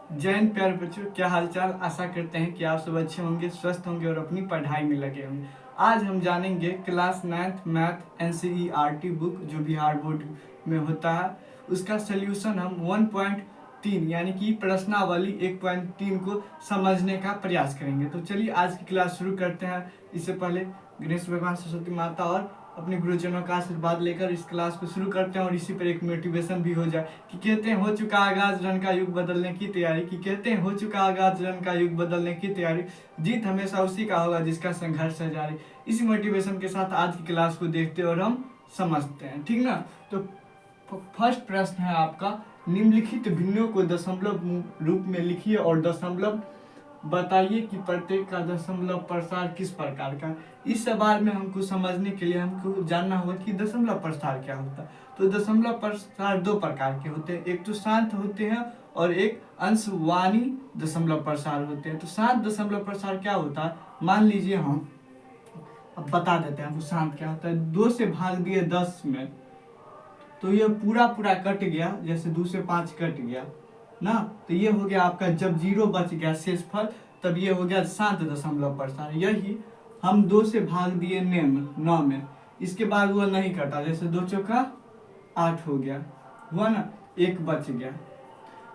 जय हिंद प्यारे बच्चों, क्या हालचाल। आशा करते हैं कि आप सब अच्छे होंगे, स्वस्थ होंगे और अपनी पढ़ाई में लगे होंगे। आज हम जानेंगे class 9th math NCERT book जो बिहार बोर्ड में होता है, उसका सोल्यूशन हम 1.3 यानी कि प्रश्नावली 1.3 को समझने का प्रयास करेंगे। तो चलिए आज की क्लास शुरू करते हैं। इससे पहले गणेश भगवान, सरस्वती माता और अपने गुरुजनों का आशीर्वाद लेकर इस क्लास को शुरू करते हैं और इसी पर एक मोटिवेशन भी हो जाए कि कहते हैं हो चुका आगाज, रन का युग बदलने की तैयारी। कि कहते हैं हो चुका आगाज, रन का युग बदलने की तैयारी। जीत हमेशा उसी का होगा जिसका संघर्ष है जारी। इसी मोटिवेशन के साथ आज की क्लास को देखते और हम समझते हैं, ठीक ना। तो फर्स्ट प्रश्न है आपका, निम्नलिखित भिन्नों को दशमलव रूप में लिखिए और दशमलव बताइए कि प्रत्येक का दशमलव प्रसार किस प्रकार का। इस सवाल में हमको समझने के लिए हमको जानना होगा कि दशमलव प्रसार क्या होता है। तो दशमलव प्रसार दो प्रकार के होते हैं, एक तो शांत होते हैं और एक अंशवानी दशमलव प्रसार होते हैं। तो शांत दशमलव प्रसार क्या होता है, मान लीजिए हम अब बता देते हैं हमको शांत क्या होता है। 2 से भाग दिए 10 में, तो ये पूरा पूरा कट गया, जैसे 2 से 5 कट गया ना, तो ये हो गया आपका जब 0 बच गया शेषफल, तब ये हो गया शांत दशमलव प्रसार। यही हम 2 से भाग दिए 9 में, इसके बाद वो नहीं कटा, जैसे 2 चौका 8 हो गया, हुआ ना, 1 बच गया,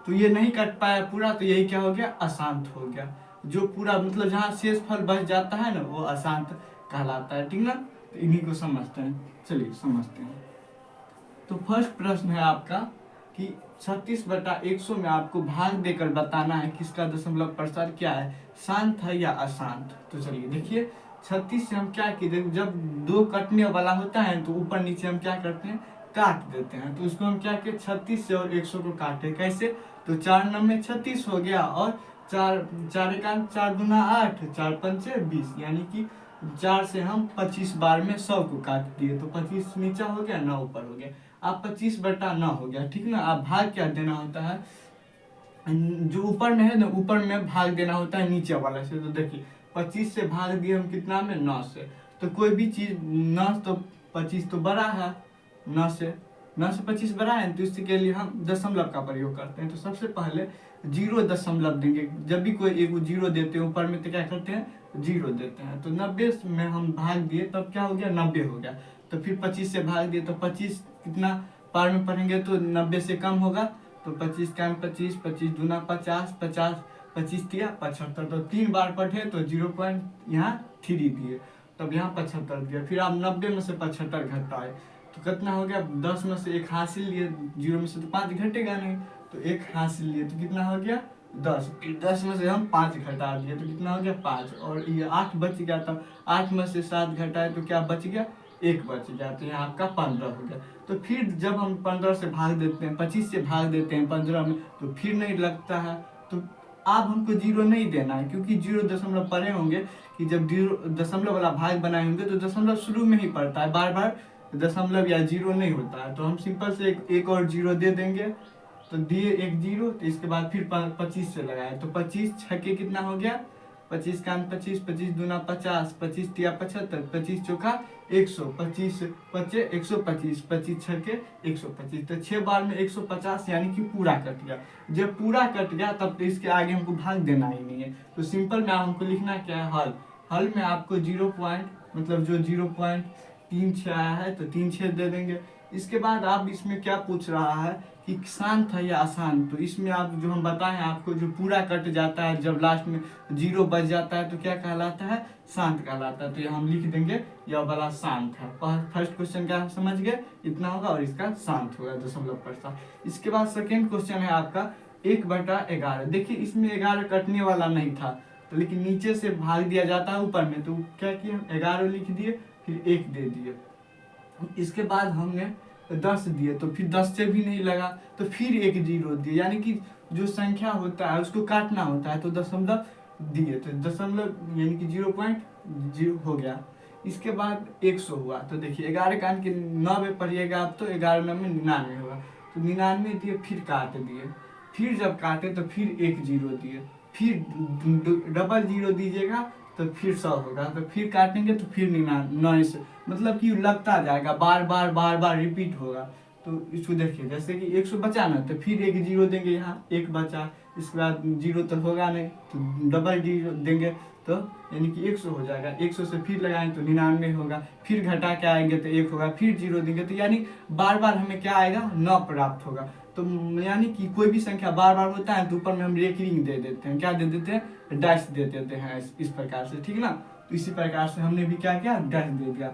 तो ये नहीं कट पाया पूरा, तो यही क्या हो गया, अशांत हो गया। जो पूरा मतलब जहाँ शेषफल बच जाता है ना, वो अशांत कहलाता है, ठीक ना। तो इन्हीं को समझते हैं, चलिए समझते हैं। तो फर्स्ट प्रश्न है आपका कि 36/100 में आपको भाग देकर बताना है किसका दशमलव प्रसार क्या है, शांत है या अशांत। तो चलिए देखिए, 36 से हम क्या किए, जब 2 कटने वाला होता है तो ऊपर नीचे हम क्या करते हैं, काट देते हैं। तो उसको हम क्या किए, 36 से और 100 को काटे, कैसे, तो 4 9 36 हो गया और 4 4 एकांत 4 दूना 8, 4 पंचे 20, यानी कि 4 से हम 25 बार में 100 को काट दिए, तो 25 नीचा हो गया, 9 ऊपर हो गया। आप 25/9 हो गया, ठीक ना। आप भाग क्या देना होता है, जो ऊपर में है ना, ऊपर में भाग देना होता है नीचे वाला से। तो देखिए 25 से भाग दिए हम कितना में, 9 से। तो कोई भी चीज 9 तो 25 तो बड़ा है 9 से, 9 से 25 बड़ा है, तो इसके लिए हम दशमलव का प्रयोग करते हैं। तो सबसे पहले 0 दशमलव देंगे, जब भी कोई एक 0 देते हैं ऊपर में तो क्या करते हैं, 0 देते हैं। तो 90 में हम भाग दिए तब क्या हो गया, 90 हो गया। तो फिर 25 से भाग दिए तो 25 कितना पार में पढ़ेंगे तो 90 से कम होगा, तो 25 का 25, 25 दूना 50, 50 25 दिया 75, तो 3 बार पढ़े तो 0 यहाँ 3 दिए, तब यहाँ 75 दिया। फिर आप 90 में से 75 घटाए तो कितना हो गया, 10 में से 1 हासिल लिए, 0 में से तो 5 घटेगा नहीं, तो 1 हासिल लिए तो कितना हो गया, 10। फिर 10 में से हम 5 घटा दिए तो कितना हो गया, 5, और ये 8 बच गया, तब 8 में से 7 घटाए तो क्या बच गया, 1 बच गया, तो यहाँ आपका 15 हो गया। तो फिर जब हम 15 से भाग देते हैं, 25 से भाग देते हैं 15 में, तो फिर नहीं लगता है। तो आप हमको 0 नहीं देना है, क्योंकि 0 दशमलव पढ़े होंगे कि जब 0 दशमलव वाला भाग बनाए होंगे तो दशमलव शुरू में ही पड़ता है, बार बार दशमलव या 0 नहीं होता है। तो हम सिंपल से एक और 0 दे देंगे, तो दिए एक 0, तो इसके बाद फिर 25 से लगाए, तो 25 छक्के कितना हो गया, 25 का 25, 25 दूना 50, 25 तिया 75, 25 चौका 100, 25 पचे 125, 25 छक्के 125, तो 6 बार में 150 यानी कि पूरा कट गया। जब पूरा कट गया तब तो इसके आगे हमको भाग देना ही नहीं है। तो सिंपल में हमको लिखना क्या है, हल। हल में आपको 0 पॉइंट मतलब जो 0.36 आया है तो 3 छेद दे देंगे। इसके बाद आप इसमें क्या पूछ रहा है कि शांत है या अशांत, तो इसमें आप जो हम बताएं आपको, जो पूरा कट जाता है जब लास्ट में 0 बच जाता है तो क्या कहलाता है, शांत कहलाता है। तो ये हम लिख देंगे यह वाला शांत है। फर्स्ट क्वेश्चन का समझ गए, इतना होगा और इसका शांत होगा दशमलव प्रसार। इसके बाद सेकेंड क्वेश्चन है आपका 1/11। देखिए इसमें 11 कटने वाला नहीं था, तो लेकिन नीचे से भाग दिया जाता है ऊपर में, तो क्या किया, 11 लिख दिए, फिर 1 दे दिए। इसके बाद हमने 10 दिए, तो फिर 10 से भी नहीं लगा, तो फिर एक 0 दिए, यानी कि जो संख्या होता है उसको काटना होता है, तो दशमलव दिए, तो दशमलव यानी कि 0.0 हो गया। इसके बाद 100 हुआ, तो देखिए 11 काट के 9 पढ़िएगा आप, तो 11 9 में 99 होगा, तो 99 दिए, फिर काट दिए, फिर जब काटे तो फिर एक 0 दिए, फिर डबल 0 दीजिएगा तो फिर 100 होगा, तो फिर काटेंगे तो फिर 99 से मतलब कि लगता जाएगा, बार बार बार बार रिपीट होगा। तो इसको देखिए, जैसे कि 100 बचा ना, तो फिर एक जीरो देंगे, यहाँ एक बचा, इसके बाद जीरो तो होगा नहीं, तो डबल जीरो देंगे, तो यानी कि 100 हो जाएगा। 100 से फिर लगाएंगे तो 99 होगा, फिर घटा के आएंगे तो 1 होगा, फिर जीरो देंगे, तो यानी बार बार हमें क्या आएगा, 9 प्राप्त होगा। तो यानी कि कोई भी संख्या बार बार होता है तो ऊपर में हम रेकरिंग दे देते हैं, क्या दे देते हैं, डैश दे देते हैं, इस प्रकार से, ठीक ना। तो इसी प्रकार से हमने भी क्या किया, डैश दे दिया,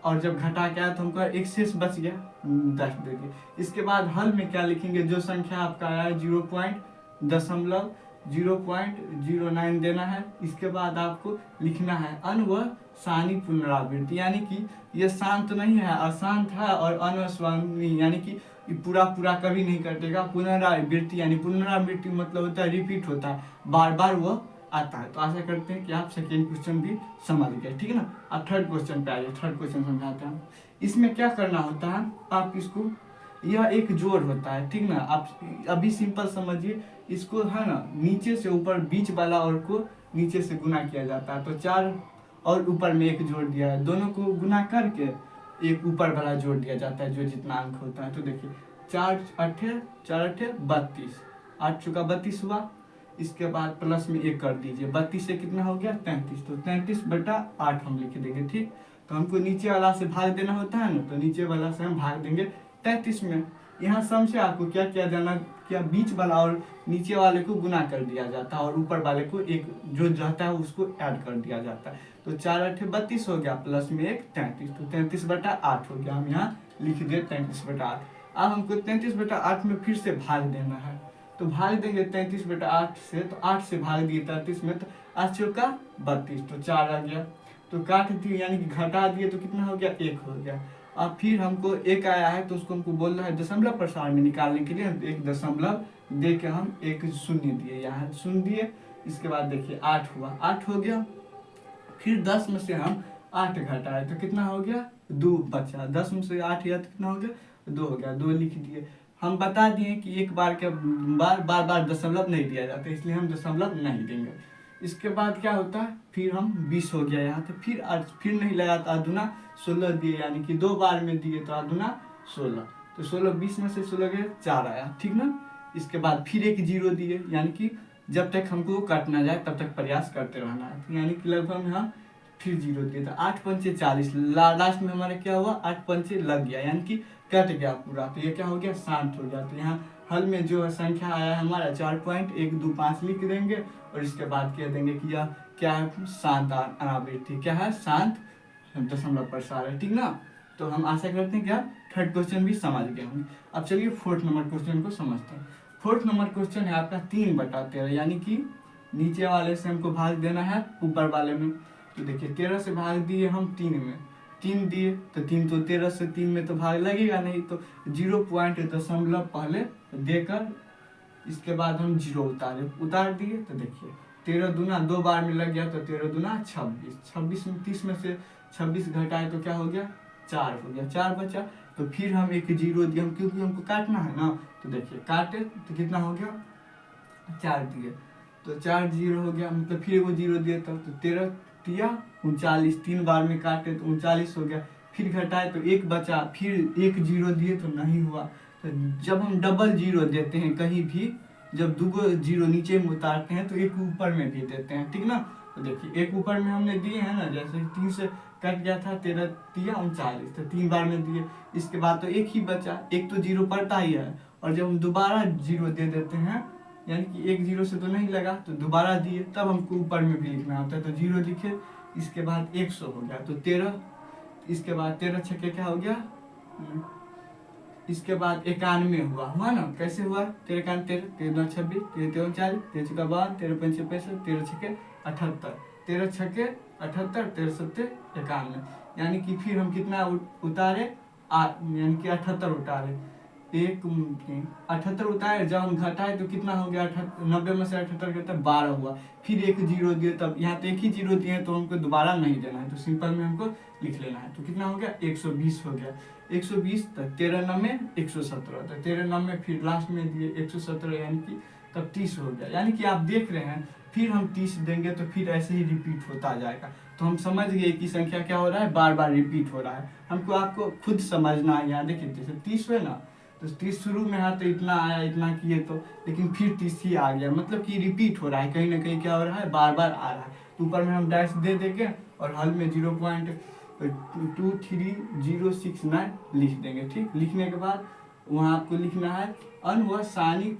और जब घटा के आया तो हमको एक शेष बच गया, डैश दे दिया। इसके बाद हल में क्या लिखेंगे, जो संख्या आपका आया 0.09 देना है। इसके बाद आपको लिखना है अनवसानी पुनरावृत्ति, यानी कि ये शांत नहीं है, अशांत है, और अनवसानी यानी कि पूरा पूरा कभी नहीं कटेगा। पुनरावृत्ति यानी पुनरावृत्ति मतलब होता है रिपीट होता है, बार बार वो आता है। तो आशा करते हैं कि आप सेकेंड क्वेश्चन भी समझ गए, ठीक है ना। अब थर्ड क्वेश्चन पे आइए, थर्ड क्वेश्चन समझाते हैं। इसमें क्या करना होता है, आप इसको, यह एक जोड़ होता है, ठीक ना। आप अभी सिंपल समझिए, इसको है ना नीचे से ऊपर बीच वाला और को नीचे से गुना किया जाता है, तो 4 और ऊपर में 1 जोड़ दिया है, दोनों को गुना करके एक ऊपर वाला जोड़ दिया जाता है, जो जितना अंक होता है। तो देखिए 4 अठे 32, 8 चुका 32 हुआ। इसके बाद प्लस में 1 कर दीजिए, 32 से कितना हो गया, 33, तो 33/8 हम लिख देंगे, ठीक। तो हमको नीचे वाला से भाग देना होता है ना, तो नीचे वाला से हम भाग देंगे 33 में। यहाँ सम से आपको क्या किया जाना, क्या बीच वाला और नीचे वाले को गुना कर दिया जाता है, और ऊपर वाले को एक जो जाता है उसको ऐड कर दिया जाता है। तो 4 अठे 32 हो गया, प्लस में 1 33, तो 33/8 हो गया। हम यहाँ लिख दिए 33/8। अब हमको 33/8 में फिर से भाग देना है, तो भाग देंगे 33/8 से, तो 8 से भाग दिए 33 में, तो 8 चौका 32, तो 4 आ गया। तो काट दिए यानी कि घटा दिए, तो कितना हो गया, 1 हो गया। अब फिर हमको 1 आया है, तो उसको हमको बोलना है दशमलव प्रसार में निकालने के लिए, एक दशमलव दे के हम एक शून्य दिए, यहाँ शून्य दिए। इसके बाद देखिए 8 हुआ, 8 हो गया। फिर 10 में से हम 8 घटाए, तो कितना हो गया, 2 बचा। 10 में से 8 गया तो कितना हो गया, 2 हो गया, 2 लिख दिए। हम बता दिए कि एक बार के बार दशमलव नहीं दिया जाता, इसलिए हम दशमलव नहीं देंगे। इसके बाद क्या होता है, फिर हम 20 हो गया यहाँ, तो फिर नहीं लगा तो अदुना 16 दिए, यानी कि 2 बार में दिए तो अदुना 16, तो 16 20 में से 16 गए 4 आया, ठीक ना। इसके बाद फिर एक जीरो दिए, यानी कि जब तक हमको कट ना जाए तब तक प्रयास करते रहना है, यानी कि लगभग यहाँ फिर जीरो दिए, तो 8 पंचे 40, लास्ट में हमारा क्या हुआ, 8 पंचे लग गया, यानी कि कट गया पूरा, तो ये क्या हो गया, शांत हो गया। तो यहाँ हल में जो संख्या आया है हमारा 4.125 लिख देंगे, और इसके बाद कह देंगे कि यह क्या है, शांत अनावृत्ति, क्या है, शांत दशमलव प्रसार है, ठीक ना। तो हम आशा करते हैं कि आप थर्ड क्वेश्चन भी समझ गए होंगे। अब चलिए फोर्थ नंबर क्वेश्चन को समझते हैं। फोर्थ नंबर क्वेश्चन है आपका 3/13, यानी कि नीचे वाले से हमको भाग देना है ऊपर वाले में। तो देखिए 13 से भाग दिए हम 3 में, 3 दिए तो 3, तो 13 से 3 में तो भाग लगेगा नहीं, तो 0 पॉइंट दशमलव पहले देकर इसके बाद हम 0 उतार दिए। तो देखिए 13 दूना 2 बार में लग गया, तो 13 दूना 26, 26 में 30 में से 26 घटाए तो क्या हो गया, 4 हो गया, 4 बचा। तो फिर हम एक 0 दिए, हम क्योंकि हमको काटना है ना, तो देखिए काटे तो कितना हो गया, 4 दिए, तो 4 0 हो गया, मतलब फिर वो 0 दिए, तो 13 दिया 39, 3 बार में काटे तो 39 हो गया। फिर घटाए तो 1 बचा, फिर एक 0 दिए तो नहीं हुआ। तो जब हम डबल 0 देते हैं कहीं भी, जब 2 0 नीचे में उतारते हैं तो एक ऊपर में भी देते हैं, ठीक ना। तो देखिए एक ऊपर में हमने दिए हैं ना, जैसे 3 से कट गया था, 13 दिया 39, तो 3 बार में दिए। इसके बाद तो एक ही बचा, एक तो 0 पड़ता ही है, और जब हम दोबारा 0 दे देते हैं, यानी कि एक 0 से तो नहीं लगा, तो दोबारा दिए, तब हमको ऊपर में भी लिखना होता है, तो 0 लिखे। इसके बाद 100 हो गया, तो 13, इसके बाद 13 छक्के क्या हो गया, इसके बाद 91 हुआ ना, कैसे हुआ, 13 13 13 9 26 13 13 40 13 चौका 52 13 पंचे 65 13 छक्के 78 13 छक्के 78 13 सत्ते 91, यानी कि फिर हम कितना उतारे, यानी कि 78 उतारे, 78 उतारे। जब हम घटाए तो कितना हो गया, 90 में से 78 घटा 12 हुआ। फिर एक 0 दिए, तब यहाँ तो एक ही 0 दिए, तो हमको दोबारा नहीं देना है, तो सिंपल में हमको लिख लेना है। तो कितना हो गया, 120 हो गया, 120 तक 13 9 में 117, तो 13 9 में फिर लास्ट में दिए 117, यानी कि तब 30 हो गया, यानी कि आप देख रहे हैं फिर हम 30 देंगे तो फिर ऐसे ही रिपीट होता जाएगा। तो हम समझ गए कि संख्या क्या हो रहा है, बार बार रिपीट हो रहा है। हमको आपको खुद समझना है। यहाँ देखिए जैसे 30 है ना, तो 30 शुरू में है तो इतना आया, इतना किए तो, लेकिन फिर 30 ही आ गया, मतलब कि रिपीट हो रहा है, कहीं ना कहीं क्या हो रहा है, बार बार आ रहा है। तो ऊपर में हम डैश दे देंगे और हल में 0.23069 लिख देंगे। ठीक, लिखने के बाद वहाँ आपको लिखना है अनवसानी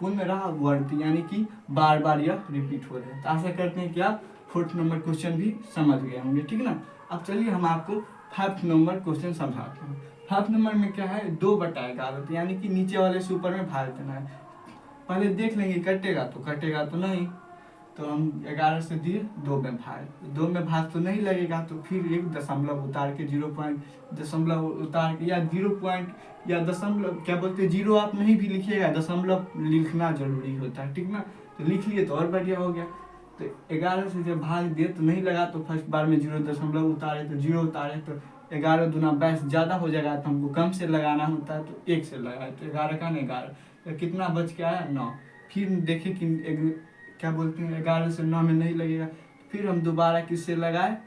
पुनरावर्ती, यानी कि बार बार यह रिपीट हो रहा है। तो आशा करते हैं कि आप 4th नंबर क्वेश्चन भी समझ गए होंगे। ठीक ना, अब चलिए हम आपको 5th नंबर क्वेश्चन समझाते हैं। 5th नंबर में क्या है, 2/11, यानी कि नीचे वाले से ऊपर में भाग देना है। पहले देख लेंगे कटेगा तो नहीं, तो हम 11 से दिए 2 में भाग, 2 में भाग तो नहीं लगेगा, तो फिर एक दशमलव उतार के 0.दशमलव उतार के या 0 पॉइंट या दशमलव क्या बोलते हैं, 0 आप नहीं भी लिखिएगा, दशमलव लिखना जरूरी होता है। ठीक ना, तो लिख लिए तो और बढ़िया हो गया। तो 11 से जब भाग दिए तो नहीं लगा, तो फर्स्ट बार में 0 दशमलव उतारे तो 0 उतारे, तो 11 दूना 22 ज़्यादा हो जाएगा, तो हमको कम से लगाना होता है, तो 1 से लगाए, तो 11 का 11, तो कितना बच के आया 9। फिर देखे कि क्या बोलते हैं 11 से 9 में नहीं लगेगा, फिर हम दोबारा किससे लगाए,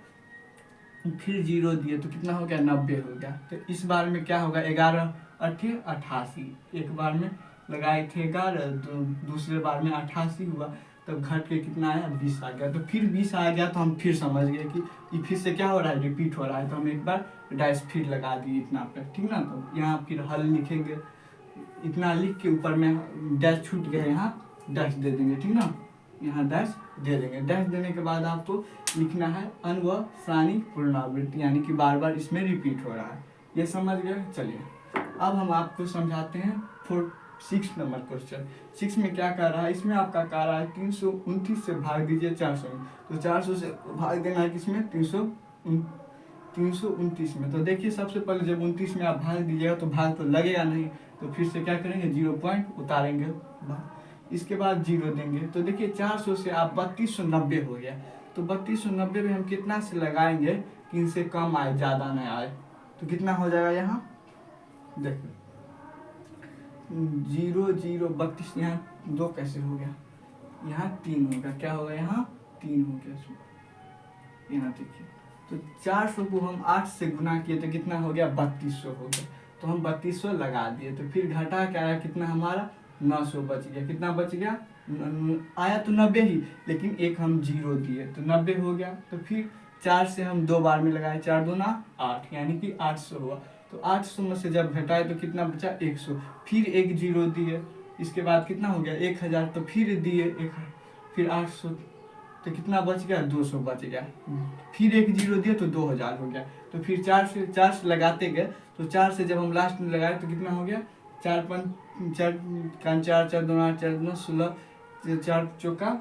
फिर 0 दिए तो कितना हो गया, 90 हो गया। तो इस बार में क्या होगा, 11 8 88, एक बार में लगाए थे 11, दूसरे बार में 88 हुआ, तब घट के कितना आया, 20 आ गया। तो फिर 20 आ गया तो हम फिर समझ गए कि ये फिर से क्या हो रहा है, रिपीट हो रहा है, तो हम एक बार डैश फिर लगा दिए इतना पे। ठीक ना, तो यहाँ फिर हल लिखेंगे, इतना लिख के ऊपर में डैश छूट गए, यहाँ डैश दे देंगे। ठीक ना, यहाँ डैश दे देंगे। डैश देने के बाद आपको लिखना है अनवसानी पुनरावृत्ति, यानी कि बार बार इसमें रिपीट हो रहा है। ये समझ गए। चलिए अब हम आपको समझाते हैं 6 नंबर क्वेश्चन। 6 में क्या कर रहा है, इसमें आपका कह रहा है 329 से भाग दीजिए 400 में, तो 400 से भाग देना है किसमें, 329 में। तो देखिए सबसे पहले जब 29 में आप भाग दीजिएगा तो भाग तो लगेगा नहीं, तो फिर से क्या करेंगे, 0 पॉइंट उतारेंगे, इसके बाद 0 देंगे। तो देखिए 400 से आप 3290 हो गया, तो 3290 में हम कितना से लगाएंगे कि इनसे कम आए, ज़्यादा नहीं आए, तो कितना हो जाएगा, यहाँ देखो 0 0 32, यहाँ 2 कैसे हो गया, यहाँ 3 होगा, क्या होगा, यहाँ 3 हो गया। यहाँ देखिए तो 400 को हम 8 से गुना किए तो कितना हो गया, 3200 हो गया, तो हम 3200 लगा दिए, तो फिर घटा क्या आया, कितना हमारा 900 बच गया। कितना बच गया, आया तो 90 ही, लेकिन एक हम 0 दिए तो 90 हो गया। तो फिर 4 से हम 2 बार में लगाए, 4 दूना 8, यानी कि 800 हुआ। तो 800 में से जब घटाए तो कितना बचा, 100, फिर एक 0 दिए, इसके बाद कितना हो गया, 1000, तो फिर दिए फिर 800, तो कितना बच गया, 200 बच गया, फिर एक 0 दिए तो 2000 हो गया। तो फिर 4 से लगाते गए, तो 4 से जब हम लास्ट में लगाए तो कितना हो गया, 4 4 4 2 8 4 2 16, 4 चौका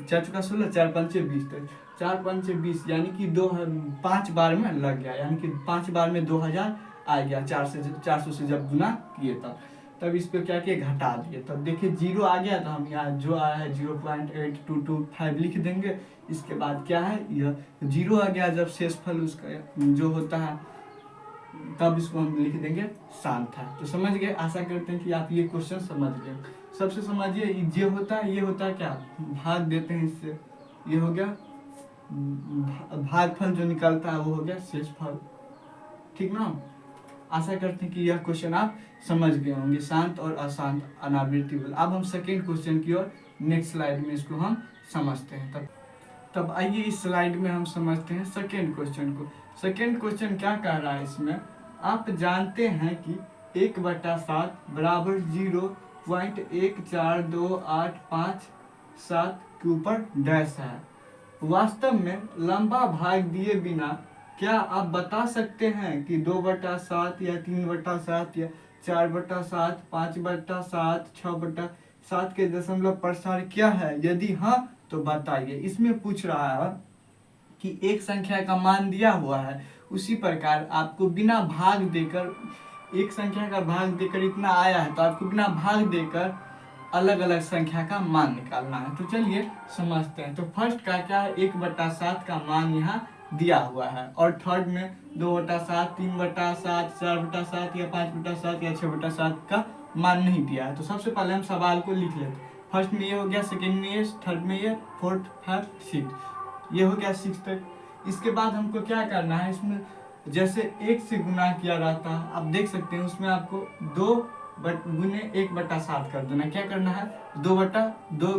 16, 4 5 20, तो 4 5 20, यानी कि 5 बार में लग गया, यानी कि 5 बार में 2000 आ गया। 400 से जब गुना किए तब इस पे क्या किए, घटा दिए, तब देखिए 0 आ गया, तो हम यहाँ जो आया है 0.8225 लिख देंगे। इसके बाद क्या है, यह 0 आ गया जब शेषफल उसका जो होता है, तब इसको हम लिख देंगे शांत है। तो समझ गए, आशा करते हैं कि आप ये क्वेश्चन समझ गए। सबसे समझिए ये होता है क्या, भाग देते हैं इससे, ये हो गया भागफल जो निकलता है वो हो गया शेषफल। ठीक ना, आशा करते हैं कि यह क्वेश्चन आप समझ गए होंगे, शांत और अशांत अनावृत्ति बल। अब हम सेकेंड क्वेश्चन की ओर नेक्स्ट स्लाइड में इसको हम समझते हैं। तब आइए इस स्लाइड में हम समझते हैं सेकेंड क्वेश्चन को। सेकेंड क्वेश्चन क्या कह रहा है इसमें, आप जानते हैं कि 1/7 बराबर 0.14285 के ऊपर डैश है। वास्तव में लंबा भाग दिए बिना क्या आप बता सकते हैं कि 2/7 या 3/7 या 4/7, 5/7, 6/7 के दशमलव प्रसार क्या है? यदि हाँ तो बताइए। इसमें पूछ रहा है कि एक संख्या का मान दिया हुआ है, उसी प्रकार आपको बिना भाग देकर, एक संख्या का भाग देकर इतना आया है, तो आपको बिना भाग देकर अलग अलग संख्या का मान निकालना है। तो चलिए समझते हैं। तो फर्स्ट का क्या है, 1/7 का मान यहाँ दिया हुआ है, और थर्ड में 2/7, 3/7, 4/7 या 5/7 या 6/7 का मान नहीं दिया है। तो सबसे पहले हम सवाल को लिख लेते हैं। फर्स्ट में ये हो गया, सेकंड में ये, थर्ड में ये, फोर्थ, फिफ्थ, सिक्स, ये हो गया 6 तक। इसके बाद हमको क्या करना है, इसमें जैसे 1 से गुना किया रहता है, आप देख सकते हैं उसमें आपको 2 गुने 1/7 कर देना। क्या करना है, 2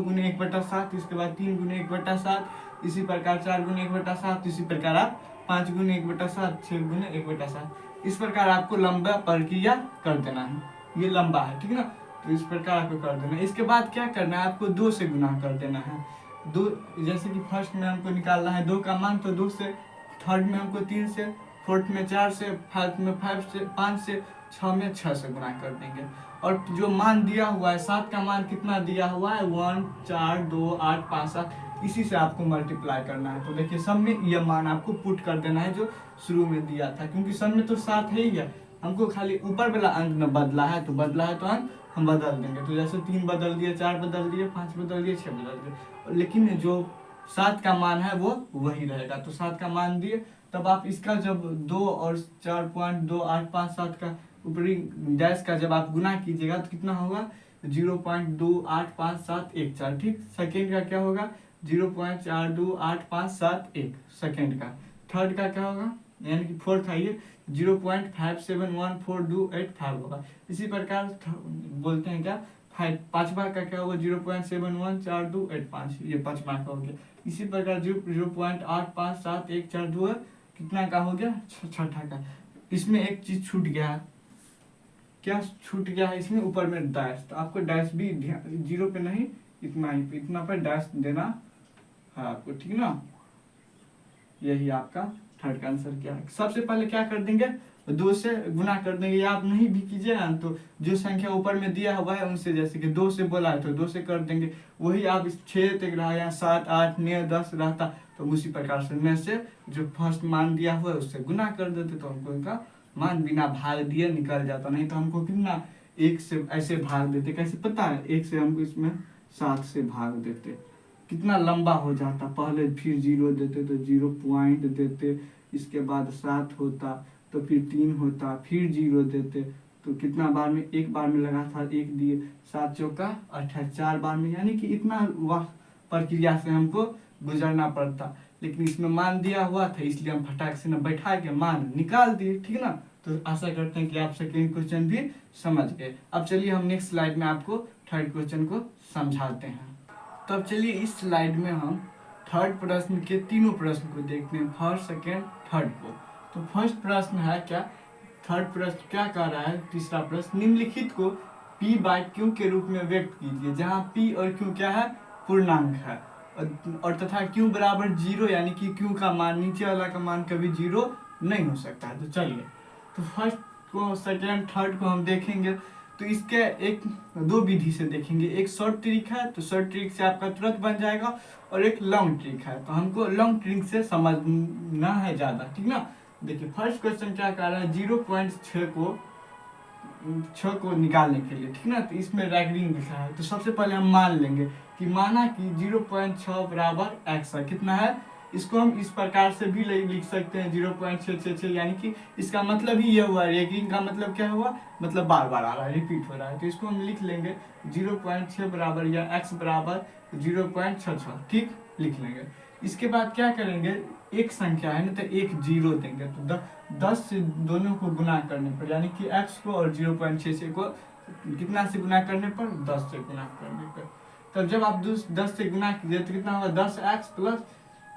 गुने 1/7, इसके बाद 3 गुने 1/7, इसी प्रकार 4 गुने 1/7, इसी प्रकार आप 5 गुने 1/7, 6 गुने 1/7, इस प्रकार आपको लंबा प्रक्रिया कर देना है। ये लंबा है, ठीक है ना, तो इस प्रकार आपको कर देना है। इसके बाद क्या करना है, आपको 2 से गुना कर देना है। 2, जैसे कि फर्स्ट में हमको निकालना है 2 का मान, तो 2 से, थर्ड में हमको 3 से, फोर्थ में 4 से, फिफ्थ में 5 से, 5 से, 6 में 6 से गुना कर देंगे। और जो मान दिया हुआ है 7 का मान कितना दिया हुआ है, 1, 4, 2, 8, 5, 7, इसी से आपको मल्टीप्लाई करना है। तो देखिए सब में यह मान आपको पुट कर देना है जो शुरू में दिया था, क्योंकि सब में तो 7 है ही है, हमको खाली ऊपर वाला अंक में बदला है, तो बदला है तो अंक हम बदल देंगे। तो जैसे 3 बदल दिए, 4 बदल दिए, 5 बदल दिए, 6 बदल दिए, लेकिन जो 7 का मान है वो वही रहेगा। तो 7 का मान दिए, तब आप इसका जब 2 और 4.2857 का ऊपरी डैश का जब आप गुना कीजिएगा तो कितना होगा, 0.285714, ठीक। सेकेंड का क्या होगा, 0.428571 सेकेंड का। थर्ड का क्या होगा, यानी कि फोर्थ आइए, 0.571428 होगा। इसी प्रकार बोलते हैं क्या, पांचवा का क्या होगा, 0.714285, ये पांचवा का हो गया। इसी प्रकार 0.857142 कितना का हो गया, छठा का। इसमें एक चीज छूट गया है, क्या छूट गया है इसमें, ऊपर में डैश, तो आपको डैश भी 0 पे नहीं, इतना ही पे, इतना पर डैश देना है आपको, ठीक ना। यही आपका थर्ड का आंसर क्या है। सबसे पहले क्या कर देंगे, 2 से गुना कर देंगे, या आप नहीं भी कीजिएगा तो जो संख्या ऊपर में दिया हुआ है उनसे, जैसे कि 2 से बोला है तो 2 से कर देंगे। वही आप 6 तक रहा या 7, 8, 9, 10 रहता तो उसी प्रकार से में से जो फर्स्ट मान दिया हुआ है उससे गुना कर देते, तो हमको इनका मान बिना भाग दिए निकल जाता। नहीं तो हमको कितना 1 से ऐसे भाग देते, कैसे पता है, 1 से हमको इसमें 7 से भाग देते, कितना लंबा हो जाता। पहले फिर 0 देते तो 0 पॉइंट देते, इसके बाद 7 होता तो फिर 3 होता, फिर 0 देते, तो कितना बार में, एक बार में लगा था 1 दिए, 7 चौका 28, 4 बार में, यानी कि इतना वह प्रक्रिया से हमको गुजरना पड़ता। लेकिन इसमें मान दिया हुआ था इसलिए हम फटाक से न बैठा के मान निकाल दिए, ठीक ना। तो आशा करते हैं कि आप सेकेंड क्वेश्चन भी समझ गए। अब चलिए हम नेक्स्ट स्लाइड में आपको थर्ड क्वेश्चन को समझाते हैं। तो अब चलिए इस स्लाइड में हम थर्ड प्रश्न के तीनों प्रश्न को देखते हैं, फर्स्ट, सेकेंड, थर्ड को। तो फर्स्ट प्रश्न है क्या, थर्ड प्रश्न क्या कह रहा है, तीसरा प्रश्न, निम्नलिखित को p बाय q के रूप में व्यक्त कीजिए, जहां p और q क्या है, पूर्णांक है, और तथा q बराबर 0, यानी कि q का मान, नीचे वाला का मान कभी 0 नहीं हो सकता है। तो चलिए, तो फर्स्ट को, सेकेंड, थर्ड को हम देखेंगे तो इसके एक 2 विधि से देखेंगे। एक शॉर्ट ट्रिक है, तो शॉर्ट ट्रिक से आपका तुरंत बन जाएगा, और एक लॉन्ग ट्रिक है, तो हमको लॉन्ग ट्रिक से समझना है ज़्यादा, ठीक ना। देखिए फर्स्ट क्वेश्चन क्या कह रहा है, 0.6 को निकालने के लिए, ठीक ना। तो इसमें रैगरिंग लिखा है, तो सबसे पहले हम मान लेंगे कि माना कि 0.6 बराबर x है, कितना है, इसको हम इस प्रकार से भी लिख सकते हैं 0.666, यानी कि इसका मतलब ही ये हुआ, रैगरिंग का मतलब क्या हुआ, मतलब बार बार आ रहा है, रिपीट हो रहा है। तो इसको हम लिख लेंगे 0.6 बराबर, या x बराबर 0.66, ठीक, लिख लेंगे। इसके बाद क्या करेंगे, एक संख्या है ना, तो एक 0 देंगे, तो 10 से दोनों को गुना करने पर, यानी कि x को और 0.66 को कितना से गुना करने पर, 10 से गुना करने पर। तब जब आप 10 से गुना कीजिए तो कितना होगा, 10x प्लस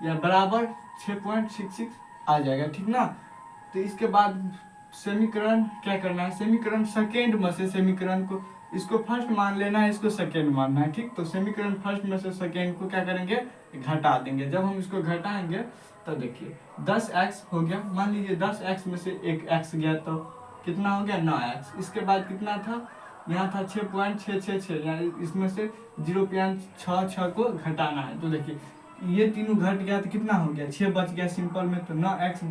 या बराबर 6.66 आ जाएगा, ठीक ना। तो इसके बाद समीकरण क्या करना है, समीकरण सेकेंड में से समीकरण को, इसको फर्स्ट मान लेना है, इसको सेकेंड मानना है, ठीक। तो समीकरण फर्स्ट में से सेकेंड को क्या करेंगे, घटा देंगे। जब हम इसको घटाएंगे तो देखिए 10x हो गया, मान लीजिए 10x में से एक x गया तो कितना हो गया, 9x। इसके बाद कितना था, यहाँ था 6.666, यानी इसमें से 0.66 को घटाना है। तो देखिए ये तीनों घट गया तो कितना हो गया, 6 बच गया सिंपल में, तो 9x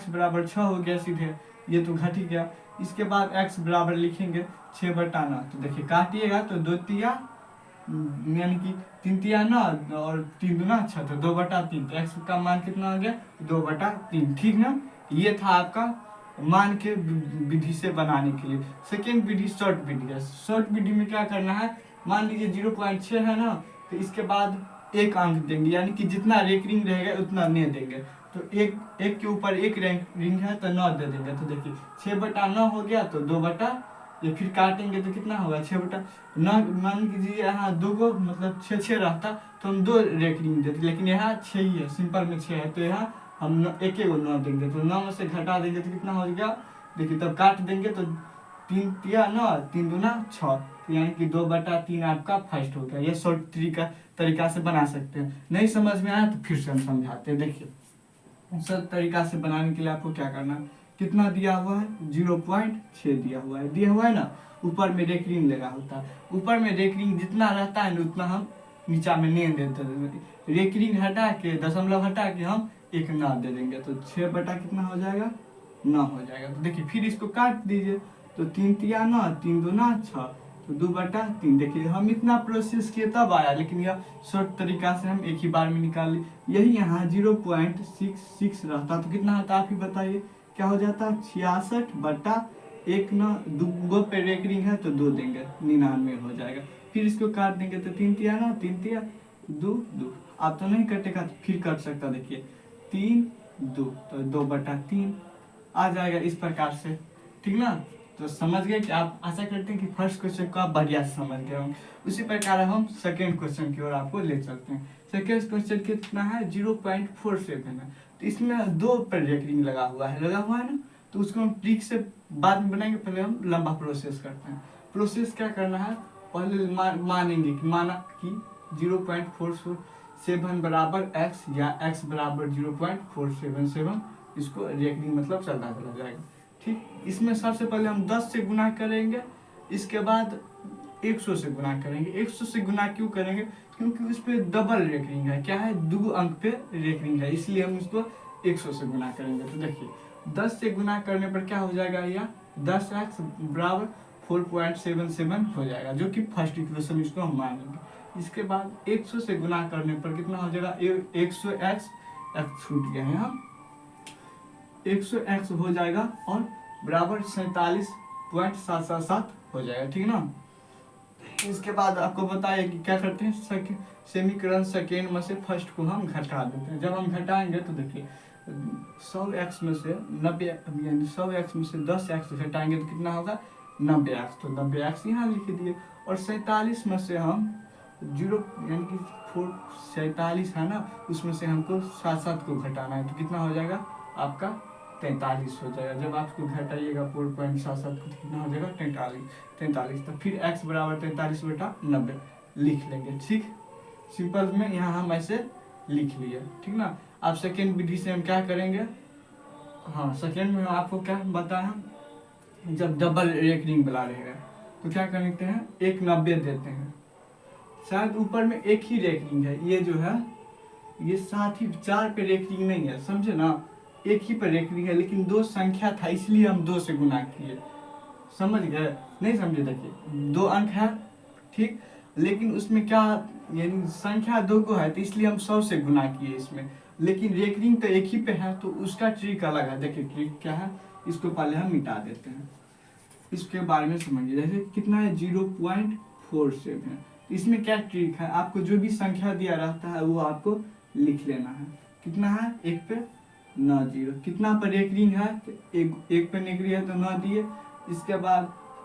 बराबर 6 हो गया सीधे, ये तो घट ही गया। इसके बाद x बराबर लिखेंगे 6/9, तो देखिए काटिएगा तो 2 तिया, यानी कि 3 तिया 9 और 3 दूना 6, तो 2/3, तो x का मान कितना हो गया, 2/3, ठीक ना। ये था आपका मान के विधि से बनाने के लिए। सेकेंड विधि शॉर्ट विधि है। शॉर्ट विधि में क्या करना है, मान लीजिए 0.6 है ना, तो इसके बाद एक अंक देंगे, यानी कि जितना रेकरिंग रहेगा उतना नहीं देंगे। तो एक के ऊपर एक रिंग है तो 9 दे देंगे। तो देखिए 6/9 हो गया, तो 2 ये फिर काटेंगे तो कितना होगा 6/9। मान लीजिए यहाँ 2 को मतलब 6 रहता तो हम 2 रेकरिंग देते, लेकिन यहाँ 6 ही है, सिंपल में 6 है, तो यहाँ हम एक 9 देंगे। तो 9 में से घटा देंगे तो कितना हो गया, देखिए तब काट देंगे तो 3 तिया 9, 3 दूना 6, तो यानी कि 2/3 आपका फर्स्ट हो गया। ये शॉर्ट तरीका से बना सकते हैं। नहीं समझ में आया तो फिर से हम समझाते हैं। देखिए सब तरीका से बनाने के लिए आपको क्या करना है, कितना दिया हुआ है 0.6 दिया हुआ है ना, ऊपर में रेकरिंग लगा होता है। ऊपर में रेकरिंग जितना रहता है ना उतना हम नीचा में नहीं देते, रेकरिंग हटा के दशमलव हटा के हम एक 9 दे देंगे। तो 6 बटा कितना हो जाएगा 9 हो जाएगा। तो देखिए फिर इसको काट दीजिए, तो 3 तिया 9, 3 दूना 6, तो 2/3। देखिए हम इतना प्रोसेस किए तब आया, लेकिन यह शॉर्ट तरीका से हम एक ही बार में निकाल ली। यही यहाँ 0.66 रहता तो कितना होता आप ही बताइए, क्या हो जाता 66/1 2 पे रेकरिंग है तो 2 देंगे, 99 हो जाएगा। फिर इसको काट देंगे तो 3 तिया 9, 3 तिया 2 2। आप तो नहीं कटेगा तो फिर कट सकता, देखिए 3 2, तो 2/3 आ जाएगा इस प्रकार से, ठीक ना। तो समझ गए कि आप आशा करते हैं कि फर्स्ट क्वेश्चन को आप बढ़िया से समझ गए होंगे। उसी प्रकार हम सेकेंड क्वेश्चन की ओर आपको ले चलते हैं। सेकेंड क्वेश्चन कितना है 0.47 है, तो इसमें 2 पर रेकरिंग लगा हुआ है ना, तो उसको हम ट्रिक से बाद में बनाएंगे, पहले हम लंबा प्रोसेस करते हैं। प्रोसेस क्या करना है, पहले मानेंगे कि माना कि 0.47 बराबर x या x बराबर 0.477, इसको रेकरिंग मतलब चलता चला जाएगा, ठीक। इसमें सबसे पहले हम 10 से गुना करेंगे, इसके बाद 100 से गुना करेंगे। 100 से गुना क्यों करेंगे, क्योंकि उस पर डबल रेकरिंग है, क्या है 2 अंक पे रेकरिंग है, इसलिए हम इसको 100 से गुना करेंगे। तो देखिए 10 से गुना करने पर क्या हो जाएगा, या 10x बराबर 4.77 हो जाएगा, जो कि फर्स्ट इक्वेशन इसको हम मानेंगे। इसके बाद 100 से गुना करने पर कितना हो जाएगा 100x, छूट गया है, 100x हो जाएगा और बराबर 47.777 हो जाएगा, ठीक ना। इसके बाद आपको बताया कि क्या करते हैं, समीकरण सेकेंड में से फर्स्ट को हम घटा देते हैं। जब हम घटाएंगे तो देखिए 100x में से 90, यानी 100x में से 10x घटाएंगे तो कितना होगा 90x, तो 90x यहाँ लिख दिए। और 47 में से हम 0 यानी कि 47 है ना, उसमें से हमको 7 को घटाना है, तो कितना हो जाएगा आपका 43 हो जाएगा। जब आप इसको घटाइएगा 4.77 को कितना हो जाएगा 43, तो फिर x बराबर 43/90 लिख लेंगे, ठीक। सिंपल में यहाँ हम ऐसे लिख लिए, ठीक ना। अब सेकेंड विधि से हम क्या करेंगे, हाँ सेकेंड में आपको क्या बताया, जब डबल रेकरिंग वाला रहेगा तो क्या करते हैं 190 देते हैं। शायद ऊपर में एक ही रेकरिंग है, ये जो है ये साथ ही 4 पे रेकरिंग नहीं है, समझे ना, एक ही पर रेकरिंग है, लेकिन 2 संख्या था इसलिए हम 2 से गुना किए, समझ गए, नहीं समझे। देखिए 2 अंक है, ठीक, लेकिन उसमें क्या यानी संख्या 2 को है तो इसलिए हम 100 से गुना किए इसमें, लेकिन रेकरिंग तो एक ही पे है तो उसका ट्रिक अलग है। देखिए ट्रिक क्या है, इसको पहले हम मिटा देते हैं, इसके बारे में समझिए। जैसे कितना है 0.47 है, इसमें क्या ट्रिक है, आपको जो भी संख्या दिया रहता है वो आपको लिख लेना है। कितना है, एक पे 9 0, कितना पर रेकरिंग है, एक पे रेकरिंग है तो 9 दिए।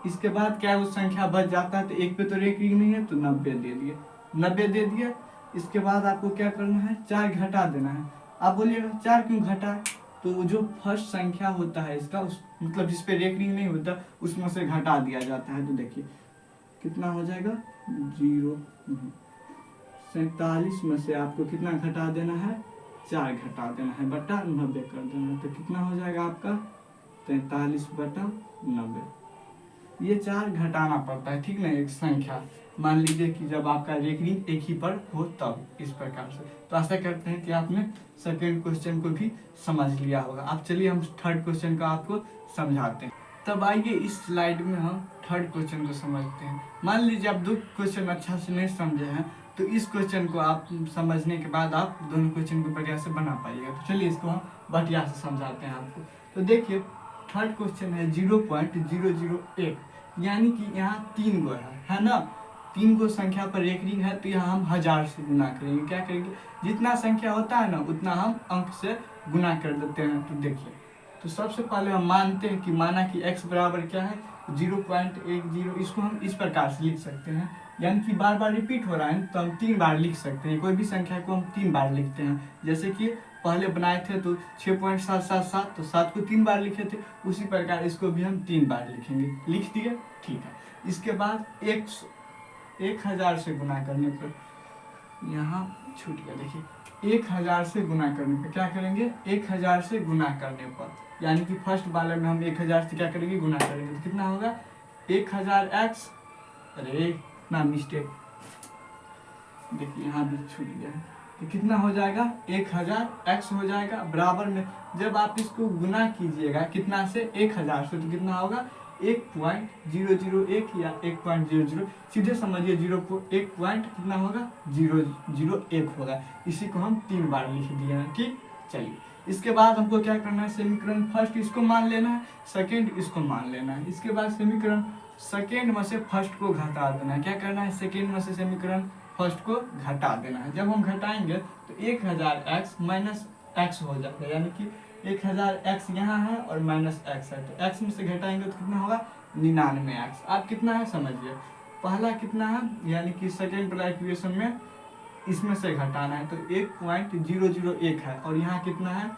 इसके बाद क्या वो संख्या बच जाता है, तो एक पे तो रेकरिंग नहीं है तो 90 दे दिए, 90 दे दिए। इसके बाद आपको क्या करना है 4 घटा देना है। आप बोलिएगा 4 क्यों घटा, तो जो फर्स्ट संख्या होता है इसका मतलब जिस पे रेकरिंग नहीं होता उसमें से घटा दिया जाता है। तो देखिए कितना हो जाएगा 47 में से आपको कितना घटा देना है 4 घटा देना है बटा 90 कर देना है, तो कितना हो जाएगा आपका 43/90। ये 4 घटाना पड़ता है, ठीक ना, एक संख्या। मान लीजिए कि जब आपका रेकरिंग एक ही पर हो तब, इस प्रकार से। तो आशा करते हैं कि आपने सेकेंड क्वेश्चन को भी समझ लिया होगा। अब चलिए हम थर्ड क्वेश्चन का आपको समझाते हैं। तब आइए इस स्लाइड में हम थर्ड क्वेश्चन को समझते हैं। मान लीजिए आप 2 क्वेश्चन अच्छा से नहीं समझे हैं, तो इस क्वेश्चन को आप समझने के बाद आप दोनों क्वेश्चन को बढ़िया से बना पाइएगा। तो चलिए इसको हम बढ़िया से समझाते हैं आपको। तो देखिए थर्ड क्वेश्चन है 0.001, यानी कि यहाँ 3 गो है ना, 3 गो संख्या पर एक रिंग है, तो यहाँ हम 1000 से गुना करेंगे। क्या करेंगे, जितना संख्या होता है ना उतना हम अंक से गुना कर देते हैं। तो देखिए, तो सबसे पहले हम मानते हैं कि माना कि x बराबर क्या है 0.10, इसको हम इस प्रकार से लिख सकते हैं, यानी कि बार बार रिपीट हो रहा है तो हम 3 बार लिख सकते हैं। कोई भी संख्या को हम 3 बार लिखते हैं, जैसे कि पहले बनाए थे तो 6.777, तो 7 को 3 बार लिखे थे, उसी प्रकार इसको भी हम 3 बार लिखेंगे। लिख दिए, ठीक है। इसके बाद 1000 से गुना करने पर, यहाँ छूट गया, देखिए 1000 से गुना करने पर क्या करेंगे, 1000 से गुना करने पर, यानी कि फर्स्ट वाले में हम 1000 से क्या करेंगे, गुना करेंगे, तो कितना होगा 1000x, अरे इतना मिस्टेक, देखिए यहाँ भी छूट गया, तो कितना हो जाएगा 1000x हो जाएगा, बराबर में जब आप इसको गुना कीजिएगा कितना से 1000 से, तो कितना होगा 1.001 या 1.00, सीधे समझिए 1 पॉइंट कितना होगा 001 होगा। इसी को हम 3 बार लिख दिए हैं, ठीक। चलिए, इसके बाद हमको क्या करना है, समीकरण फर्स्ट इसको मान लेना है, सेकेंड इसको मान लेना है। इसके बाद समीकरण सेकेंड में से फर्स्ट को घटा देना है। क्या करना है, सेकेंड में से समीकरण फर्स्ट को घटा देना है। जब हम घटाएंगे तो 1000x माइनस x हो जाएगा, यानी कि 1000x यहाँ है और माइनस x है, तो x में से घटाएंगे तो कितना होगा 99x। अब कितना है समझिए, पहला कितना है, यानी कि सेकेंड वाला इक्वेशन में इसमें से घटाना है, तो 1.001 है, और यहाँ कितना है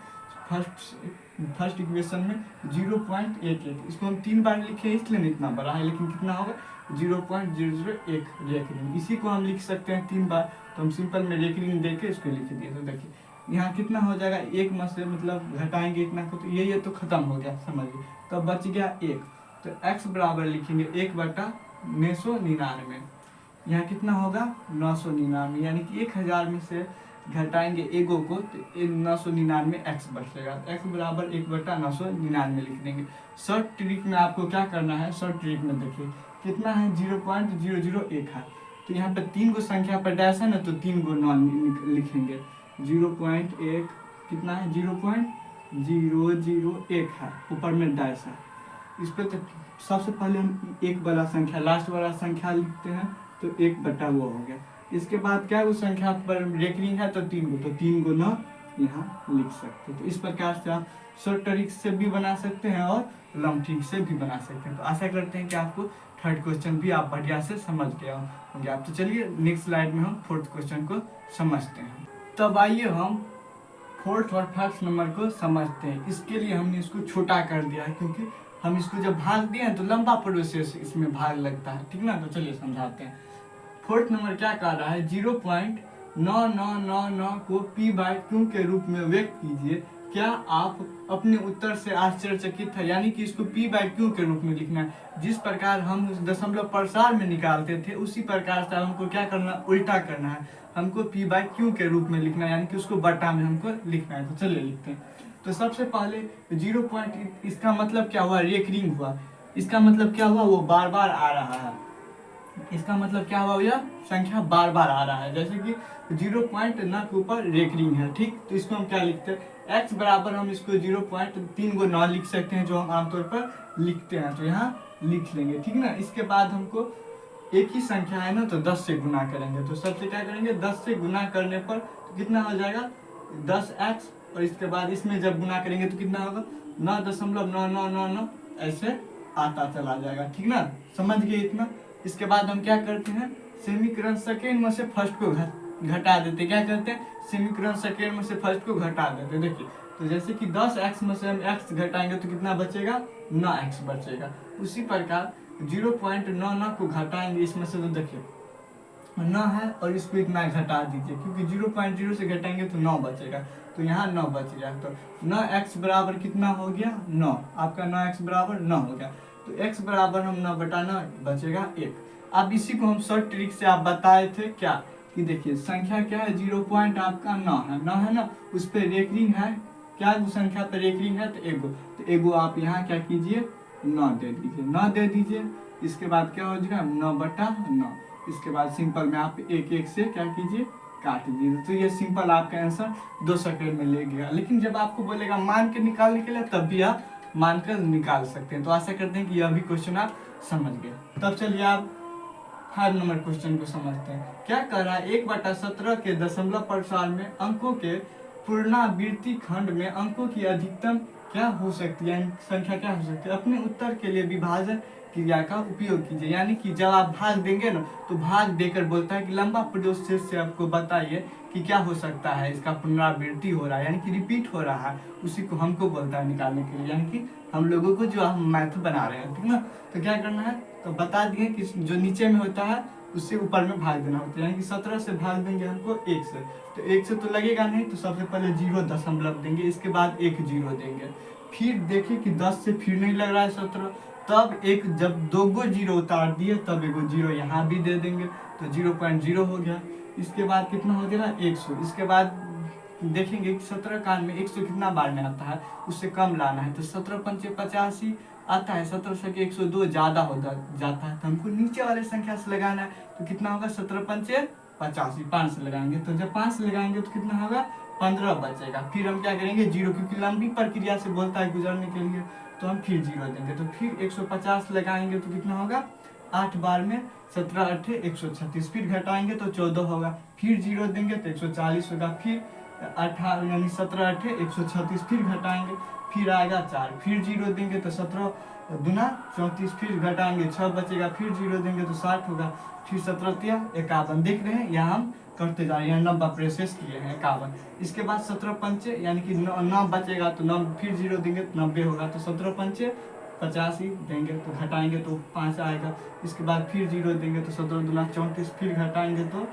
फर्स्ट इक्वेशन में 0.11, इसको हम 3 बार लिखे इसलिए इतना बड़ा है, लेकिन कितना होगा 0.001 रेकरिंग। इसी को हम लिख सकते हैं 3 बार, तो हम सिंपल में रेकरिंग दे के इसको लिख दिए। तो देखिए यहाँ कितना हो जाएगा, एक में से मतलब घटाएंगे इतना को, तो ये तो खत्म हो गया समझिए, तो बच गया 1, तो x बराबर लिखेंगे 1/999, यहाँ कितना होगा 999, यानी कि 1000 में से घटाएंगे एगो को तो 999 x बचेगा, x बराबर 1/999 लिख देंगे। शॉर्ट ट्रिक में आपको क्या करना है, शॉर्ट ट्रिक में देखिए कितना है 0.001 है, तो यहाँ पे 3 गो संख्या पर डैश है ना, तो 3 गो नॉन लिखेंगे। 0.1 कितना है 0.001 है, ऊपर में डैश है, इस पर तो सबसे पहले हम एक वाला संख्या लास्ट वाला संख्या लिखते हैं, तो 1/वो हो गया। इसके बाद क्या उस संख्या पर रेकरिंग है तो 3 गो, तो 3 गो न यहाँ लिख सकते हैं। तो इस प्रकार से आप शॉर्ट ट्रिक से भी बना सकते हैं और लॉन्ग ट्रिक से भी बना सकते हैं। तो आशा करते हैं कि आपको थर्ड क्वेश्चन भी आप बढ़िया से समझ गए होंगे आप। तो चलिए नेक्स्ट स्लाइड में हम फोर्थ क्वेश्चन को समझते हैं। तब आइए हम फोर्थ और फर्स्ट नंबर को समझते हैं। इसके लिए हमने इसको छोटा कर दिया है, क्योंकि हम इसको जब भाग दिए हैं तो लंबा प्रोसेस इसमें भाग लगता है, ठीक ना। तो चलिए समझाते हैं। फोर्थ नंबर क्या कह रहा है, 0.9999 को p/q के रूप में व्यक्त कीजिए। क्या आप अपने उत्तर से आश्चर्यचकित है, यानी कि इसको p/q के रूप में लिखना है। जिस प्रकार हम दशमलव प्रसार में निकालते थे उसी प्रकार से हमको क्या करना, उल्टा करना है, हमको p/q के रूप में लिखना है, यानी कि उसको बटा में हमको लिखना है। तो चलिए लिखते हैं। तो सबसे पहले 0 पॉइंट, इसका मतलब क्या हुआ, रेकरिंग हुआ। इसका मतलब क्या हुआ, वो बार बार आ रहा है। इसका मतलब क्या हुआ, यह संख्या बार बार आ रहा है, जैसे कि 0 पॉइंट न के ऊपर रेकरिंग है, ठीक। तो इसको हम क्या लिखते हैं, x बराबर हम इसको 0.3 गो न लिख सकते हैं, जो हम आमतौर पर लिखते हैं, तो यहाँ लिख लेंगे, ठीक ना। इसके बाद हमको एक ही संख्या है ना, तो 10 से गुना करेंगे। तो सबसे क्या करेंगे, 10 से गुना करने पर तो कितना हो जाएगा 10x, और इसके बाद इसमें जब गुना करेंगे तो कितना होगा 9.9999, ऐसे आता चला जाएगा, ठीक ना। समझ गए इतना। इसके बाद हम क्या करते हैं, समीकरण सेकेंड में से फर्स्ट को घटा देते। क्या करते हैं, समीकरण सेकेंड में से फर्स्ट को घटा देते। देखिए, तो जैसे कि 10x में से हम x घटाएंगे तो कितना बचेगा, 9x बचेगा। उसी प्रकार 0.99 को घटाएंगे इसमें से, तो देखिए 9 है और इसको इतना घटा दीजिए, क्योंकि 0.0 से घटाएंगे तो 9 बचेगा, तो यहाँ 9 बच गया। तो 9x बराबर कितना हो गया, 9। आपका 9x बराबर 9 हो गया, तो x बराबर हम 9/9 बचेगा 1। अब इसी को हम शॉर्ट ट्रिक से आप बताए थे क्या, कि देखिए संख्या क्या है, 0 पॉइंट आपका 9 है ना, उस पर रेकरिंग है, क्या उस संख्या पर रेकरिंग है, तो एगो, तो एगो आप यहाँ क्या कीजिए 9 दे दीजिए, 9 दे दीजिए। इसके बाद क्या हो जाएगा 9/9। इसके बाद सिंपल में आप 1 से क्या कीजिए, काट दीजिए। तो ये सिंपल आपका आंसर 2 सेकंड में ले गया। लेकिन जब आपको बोलेगा मान के निकालने के लिए, तब भी आप मानकर निकाल सकते हैं। तो आशा करते हैं कि यह भी क्वेश्चन आप समझ गए। तब चलिए आप हर नंबर क्वेश्चन को समझते हैं। क्या कह रहा है, 1/17 के दशमलव प्रसार में अंकों के पुनरावृत्ति खंड में अंकों की अधिकतम क्या हो सकती है, संख्या क्या हो सकती है। अपने उत्तर के लिए विभाजन क्रिया का उपयोग कीजिए। यानी कि जब आप भाग देंगे ना, तो भाग देकर बोलता है कि लंबा प्रोसेस से आपको बताइए कि क्या हो सकता है, इसका पुनरावृत्ति हो रहा है यानी कि रिपीट हो रहा है, उसी को हमको बोलता है निकालने के लिए, यानी कि हम लोगों को जो हम मैथ बना रहे हैं, ठीक ना। तो क्या करना है, तो बता दिए कि जो नीचे में होता है उससे ऊपर में भाग देना होता है। यानी कि 17 से भाग देंगे हमको 1 से, तो 1 से तो लगेगा नहीं, तो सबसे पहले 0 देंगे, इसके बाद 1 0 देंगे। फिर देखिए कि 10 से फिर नहीं लग रहा है 17, तब एक जब 2 गो 0 उतार दिए तब 1 0 यहाँ भी दे देंगे, तो 0.0 हो गया। इसके बाद कितना हो गया 100। इसके बाद देखेंगे कि 17 का में 100 कितना बार में आता है, उससे कम लाना है, तो 17 पंचे 85 आता है, 17 से 102 ज़्यादा हो जाता है, तो हमको नीचे वाले संख्या से लगाना है। तो कितना होगा 17 पंचे 85, 5 से लगाएंगे, तो जब 5 से लगाएंगे तो कितना होगा 15 बचेगा। फिर हम क्या करेंगे 0, क्योंकि लंबी प्रक्रिया से बोलता है गुजरने के लिए, तो हम फिर 0 देंगे। तो फिर 150 लगाएंगे तो कितना होगा 8 बार में 17 8 136, फिर घटाएंगे तो 14 होगा, फिर 0 देंगे तो 140 होगा, फिर 18 यानी 17 8 136, फिर घटाएंगे, फिर आएगा 4, फिर 0 देंगे तो 17 दूना 34, फिर घटाएंगे 6 बचेगा, फिर 0 देंगे तो 60 होगा, फिर 17 51। देख रहे हैं यहाँ हम करते जा रहे हैं, 90 प्रोसेस किए हैं 51। इसके बाद 17 पंचे यानी कि 9 बचेगा, तो 9 फिर 0 देंगे तो 90 होगा, तो 17 पंचे 85 देंगे, तो घटाएंगे तो 5 आएगा। इसके बाद फिर 0 देंगे तो 17 दूना 34, फिर घटाएंगे तो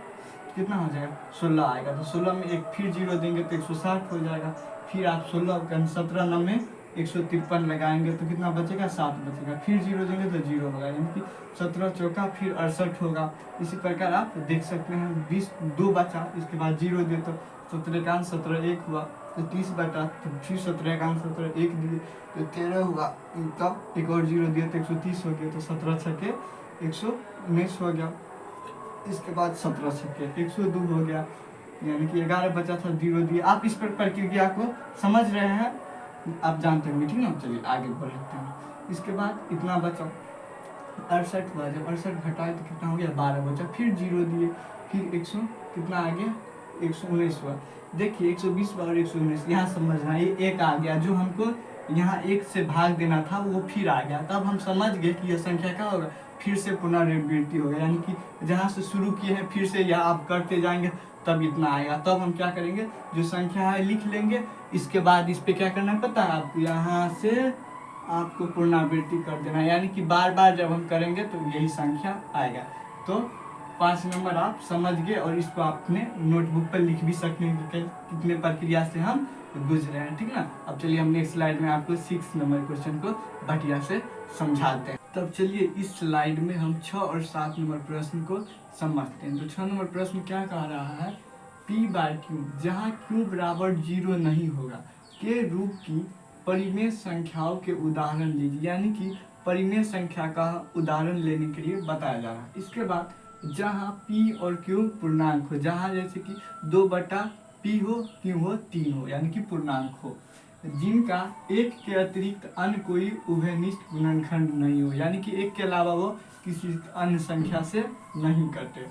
कितना हो जाएगा 16 आएगा, तो 16 में एक फिर 0 देंगे तो 160 हो जाएगा। फिर आप 16 17 9 में 153 लगाएंगे तो कितना बचेगा 7 बचेगा, फिर 0 देंगे तो 0 होगा, यानी कि 17 चौका फिर 68 होगा। इसी प्रकार आप देख सकते हैं 20 2 बचा, इसके बाद 0 दे तो 17 का 17 1 हुआ, तो 30 बटा, तो फिर 17 का 17 1 दिए तो 13 हुआ, तब एक और 0 दिया तो 130 हो गया, तो 17 छके 119 हो गया। इसके बाद 17 छके 102 हो गया, यानी कि 11 बचा था 0 दिए। आप इस पर प्रक्रिया को समझ रहे हैं, आप जानते होंगे, ठीक ना। चलिए आगे बढ़ते हैं। इसके बाद इतना बचा 68 हुआ, जब 68 घटाए तो कितना हो गया 12 बचा, फिर 0 दिए, फिर 100 कितना आ गया 119 हुआ। देखिए 120 और 119 यहाँ समझना, ये एक आ गया, जो हमको यहाँ 1 से भाग देना था वो फिर आ गया, तब हम समझ गए कि यह संख्या क्या होगा, फिर से पुनरावृत्ति होगा। यानी कि जहाँ से शुरू किए हैं फिर से यहाँ आप करते जाएंगे तब इतना आएगा। तब हम क्या करेंगे, जो संख्या है लिख लेंगे, इसके बाद इस पर क्या करना है पता है आपको, यहाँ से आपको पुनरावृत्ति कर देना है, यानी कि बार बार जब हम करेंगे तो यही संख्या आएगा। तो 5 नंबर आप समझ गए, और इसको आपने नोटबुक पर लिख भी सकते हैं कि कितने प्रक्रिया से हम गुजरे हैं, ठीक ना। अब चलिए हम नेक्स्ट स्लाइड में आपको 6 नंबर क्वेश्चन को बढ़िया से समझाते हैं। तब चलिए इस स्लाइड में हम 6 और 7 नंबर प्रश्न को समझते हैं। तो 6 नंबर प्रश्न क्या कह रहा है, p/q जहाँ q बराबर 0 नहीं होगा के रूप की परिमेय संख्याओं के उदाहरण लीजिए। यानी कि परिमेय संख्या का उदाहरण लेने के लिए बताया जा रहा है। इसके बाद जहाँ p और q पूर्णांक हो, जहाँ जैसे कि 2/p हो, q हो, 3 हो, यानी कि पूर्णांक हो, जिनका एक के अतिरिक्त अन्य कोई उभयनिष्ठ गुणनखंड नहीं हो, यानी कि एक के अलावा वो किसी अन्य संख्या से नहीं कटे,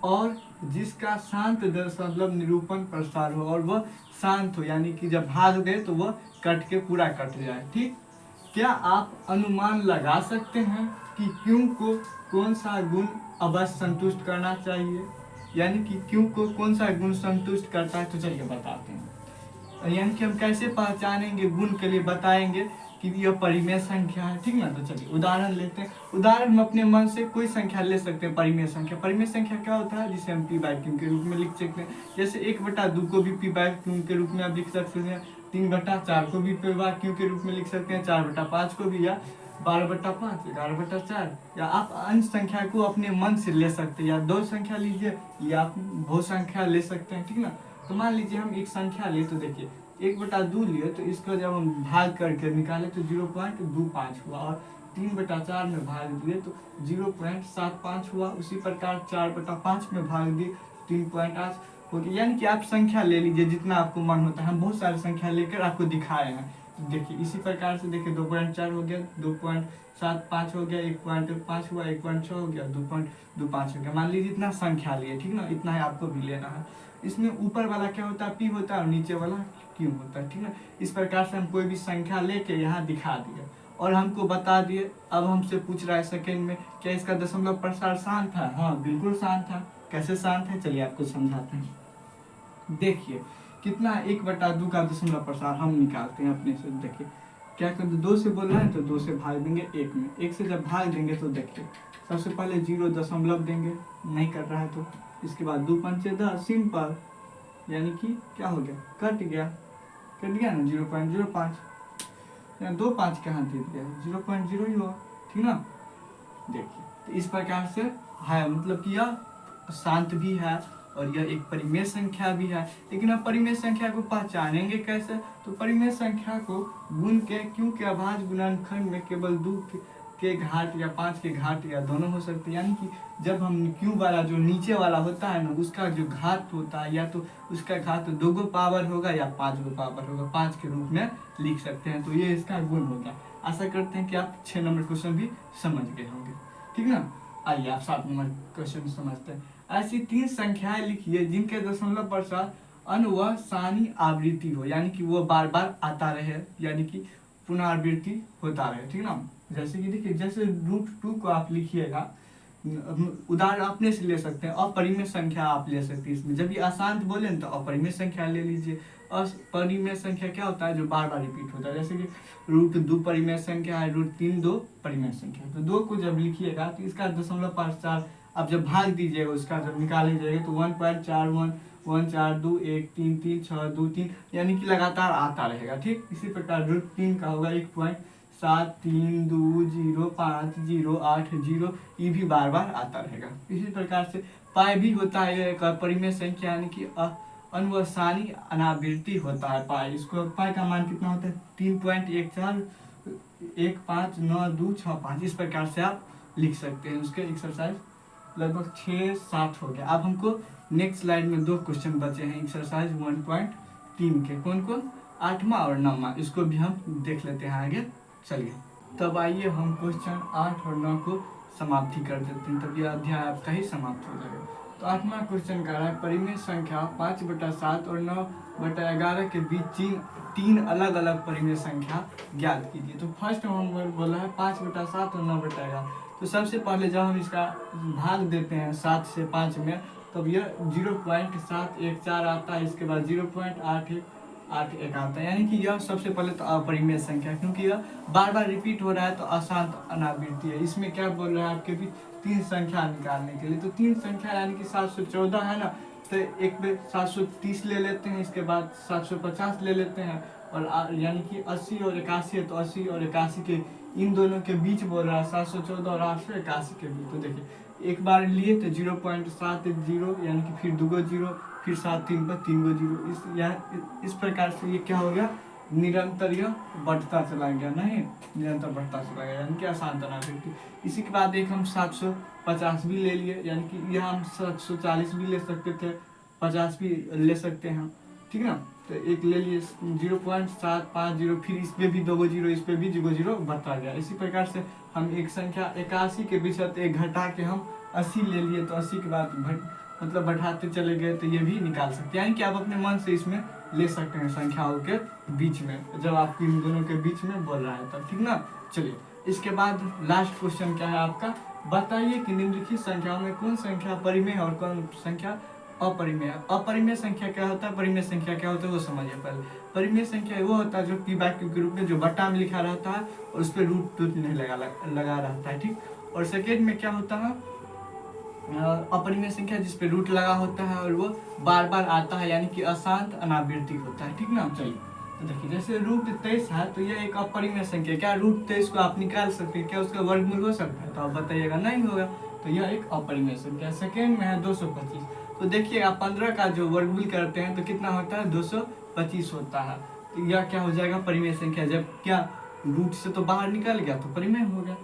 और जिसका शांत दशमलव निरूपण प्रसार हो, और वह शांत हो, यानी कि जब भाग दे तो वह कट के पूरा कट जाए। ठीक, क्या आप अनुमान लगा सकते हैं कि क्यों को कौन सा गुण अवश्य संतुष्ट करना चाहिए, यानी कि क्यों को कौन सा गुण संतुष्ट करता है। तो चलिए बताते हैं, यानी कि हम कैसे पहचानेंगे, गुण के लिए बताएंगे कि यह परिमेय संख्या है, ठीक ना। तो चलिए उदाहरण लेते हैं। उदाहरण हम अपने मन से कोई संख्या ले सकते हैं परिमेय संख्या। परिमेय संख्या क्या होता है, जिसे हम p/q के रूप में लिख सकते हैं। जैसे 1/2 को भी p/q के रूप में आप लिख सकते हैं, 3/4 को भी p/q के रूप में लिख सकते हैं, 4/5 को भी, या 12/5, 11/4, या आप अन्य संख्या को अपने मन से ले सकते हैं, या 2 संख्या लीजिए या आप बहु संख्या ले सकते हैं, ठीक ना। तो मान लीजिए हम एक संख्या ले, तो देखिए 1/2 लिए, तो इसको जब हम भाग करके निकाले तो 0.25 हुआ, और 3/4 में भाग दिए तो 0.75 हुआ। उसी प्रकार 4/5 में भाग दिए 3.8 हो गया। यानी कि आप संख्या ले लीजिए जितना आपको मन होता है, हम बहुत सारी संख्या लेकर आपको दिखाए हैं। तो देखिए इसी प्रकार से देखिए 2.4 हो गया, 2.75 हो गया, 1.5 हुआ, 1.6 हो गया, 2.25 हो गया। मान लीजिए इतना संख्या लिए, ठीक ना, इतना है आपको भी लेना है। इसमें ऊपर वाला क्या होता है, पी होता है, और नीचे वाला क्यू होता है, ठीक ना। इस प्रकार से हम कोई भी संख्या लेके यहाँ दिखा दिए और हमको बता दिए। अब हमसे पूछ रहा है सेकेंड में, क्या इसका दशमलव प्रसार शांत है? हाँ बिल्कुल शांत है। कैसे शांत है, चलिए आपको समझाते हैं। देखिए कितना, 1/2 का दशमलव प्रसार हम निकालते हैं अपने से। देखिए क्या करते, 2 से बोल रहे हैं तो 2 से भाग देंगे 1 में, 1 से जब भाग देंगे तो देखिए सबसे पहले 0 दशमलव देंगे, नहीं कर रहा है तो इसके बाद 2 पंचे 10, सिंपल, यानी कि क्या हो गया, कट गया ना 0.05, यहाँ 2 5 कहाँ दे दिया, 0.0 ही हुआ, ठीक ना। देखिए तो इस प्रकार से है, मतलब कि यह शांत भी है और यह एक परिमेय संख्या भी है। लेकिन अब परिमेय संख्या को पहचानेंगे कैसे, तो परिमेय संख्या को गुण के, क्योंकि अभाज्य गुणनखंड में केवल 2 के घात या 5 के घात या दोनों हो सकते हैं। यानी कि जब हम क्यू वाला जो नीचे वाला होता है ना, उसका जो घात होता है, या तो उसका घात 2 गो पावर होगा या 5 गो पावर होगा, 5 के रूप में लिख सकते हैं। तो ये इसका गुण हो गया। आशा करते हैं कि आप 6 नंबर क्वेश्चन भी समझ गए होंगे, ठीक ना। आइए आप 7 नंबर क्वेश्चन समझते हैं। ऐसी 3 संख्याएं लिखिए जिनके दशमलव प्रसार अनुवसानी आवृत्ति हो, यानी कि वो बार बार आता रहे, यानी कि पुनरावृत्ति होता रहे, ठीक ना। जैसे कि देखिए, जैसे √2 को आप लिखिएगा, उदाहरण अपने से ले सकते हैं, अपरिमेय संख्या आप ले सकते हैं इसमें। जब ये अशांत बोले तो अपरिमेय संख्या ले लीजिए। अपरिमेय संख्या क्या होता है, जो बार बार रिपीट होता है। जैसे कि √2 परिमेय संख्या है, √3 2 परिमेय संख्या है। तो 2 को जब लिखिएगा तो इसका दशमलव प्रसार आप जब भाग दीजिएगा, उसका जब निकाल लीजिएगा तो 1.41 1 4 2 1 3 3 6 2 3, यानी कि लगातार आता रहेगा, ठीक। इसी प्रकार √3 का होगा 1.7 3 2 0 5 0 8 0, ये भी बार बार आता रहेगा। इसी प्रकार से पाई भी होता है, एक परिमेय संख्या, यानी कि अनुवसानी अनावृत्ति होता है पाई। इसको पाई का मान कितना होता है, 3.14 159265, इस प्रकार से आप लिख सकते हैं। उसके एक्सरसाइज लगभग 6-7 हो गया। अब हमको नेक्स्ट स्लाइड में 2 क्वेश्चन बचे हैं एक्सरसाइज 1.3 के, कौन कौन, 8वां और 9वां। इसको भी हम देख लेते हैं आगे, चलिए। तब आइए हम क्वेश्चन 8 और 9 को समाप्ति कर देते हैं, तब यह अध्याय आपका ही समाप्त हो जाएगा। तो 8वां क्वेश्चन कह रहा है, परिमेय संख्या 5/7 और 9/11 के बीच 3 अलग अलग परिमेय संख्या ज्ञात कीजिए। तो फर्स्ट हम बोला है 5/7 और 9/11। तो सबसे पहले जब हम इसका भाग देते हैं 7 से 5 में, तब यह 0.714 आता है, इसके बाद 0.8181 आता है, यानी कि यह सबसे पहले तो अपरिमेय संख्या, क्योंकि यह बार बार रिपीट हो रहा है तो अशांत अनावृत्ति है। इसमें क्या बोल रहा है आपके भी 3 संख्या निकालने के लिए। तो 3 संख्या यानी कि 714 है ना, तो एक पे 730 ले लेते हैं, इसके बाद 750 ले लेते हैं, और यानी कि 80 और 81 है, तो 80 और 81 के इन दोनों के बीच बोल रहा है, 714 और 881 के बीच। तो देखिए एक बार लिए तो 0.70, यानी कि फिर 2 गो 0, फिर 7 3 पर 3 गो 0, इस प्रकार से ये क्या हो गया, निरंतर यह बढ़ता चला गया, नहीं निरंतर बढ़ता चला गया, यानी कि अशांत अनावृत्ति। इसी के बाद एक हम 750 भी ले लिए, यानी कि यह हम 740 भी ले सकते थे, 50 भी ले सकते हैं, ठीक ना। तो एक ले लिए 0.750, फिर इस पे भी 2 गो 0, इस पे भी 2 गो 0 बढ़ता गया। इसी प्रकार से हम एक संख्या 81 के विषय एक घटा के हम 80 ले लिए, तो 80 के बाद मतलब बढ़ाते चले गए, तो ये भी निकाल सकते हैं। यानी कि आप अपने मन से इसमें ले सकते हैं संख्याओं के बीच में, जब आपकी इन दोनों के बीच में बोल रहा है तब, ठीक ना। चलिए इसके बाद लास्ट क्वेश्चन क्या है आपका, बताइए कि निम्नलिखित संख्याओं में कौन संख्या परिमेय और कौन संख्या अपरिमेय। अपरिमेय संख्या क्या होता है, परिमेय संख्या क्या होता है, वो समझिए पहले। परिमेय संख्या वो होता है जो p/q के रूप में जो बट्टा में लिखा रहता है और उस पर √2 नहीं लगा रहता है, ठीक। और सेकेंड में क्या होता है, अपरिमेय संख्या जिस पे रूट लगा होता है और वो बार बार आता है, यानी कि अशांत अनावृत्ति होता है, ठीक ना। चलिए तो देखिए, जैसे √23 है तो यह एक अपरिमेय संख्या, क्या √23 को आप निकाल सकते हैं, क्या उसका वर्गमूल हो सकता है, तो आप बताइएगा नहीं होगा, तो यह एक अपरिमेय संख्या। सेकेंड में है 225, तो देखिए आप 15 का जो वर्गमूल करते हैं तो कितना होता है, 225 होता है, तो यह क्या हो जाएगा, परिमेय संख्या। जब क्या रूट से तो बाहर निकल गया तो परिमेय हो गया।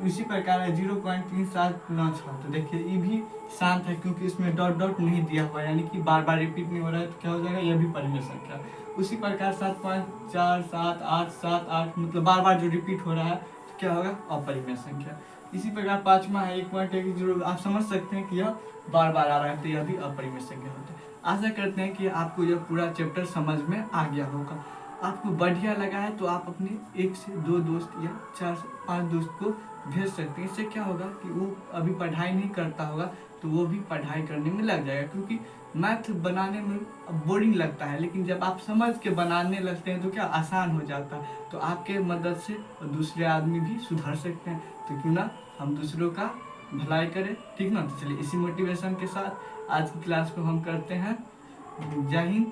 इसी प्रकार है 0.3796, तो देखिए ये भी शांत है, क्योंकि इसमें डॉट डॉट नहीं दिया हुआ है, यानी कि बार बार रिपीट नहीं हो रहा है, तो क्या हो जाएगा, यह भी परिमेय संख्या। उसी प्रकार 7 5 4 7 8 7 8 मतलब बार बार जो रिपीट हो रहा है तो क्या होगा, अपरिमेय संख्या। इसी प्रकार पांचवा है 1.1 आप समझ सकते हैं कि यह बार बार आ रहा है तो यह भी अपरिमेय संख्या होता है। आशा करते हैं कि आपको यह पूरा चैप्टर समझ में आ गया होगा। आपको बढ़िया लगा है तो आप अपने 1 से 2 दोस्त या 4 से 5 दोस्त को भेज सकते हैं। इससे क्या होगा कि वो अभी पढ़ाई नहीं करता होगा तो वो भी पढ़ाई करने में लग जाएगा, क्योंकि मैथ बनाने में बोरिंग लगता है, लेकिन जब आप समझ के बनाने लगते हैं तो क्या आसान हो जाता है। तो आपके मदद से दूसरे आदमी भी सुधर सकते हैं, तो क्यों ना हम दूसरों का भलाई करें, ठीक ना। तो चलिए इसी मोटिवेशन के साथ आज की क्लास को हम करते हैं। जय हिंद।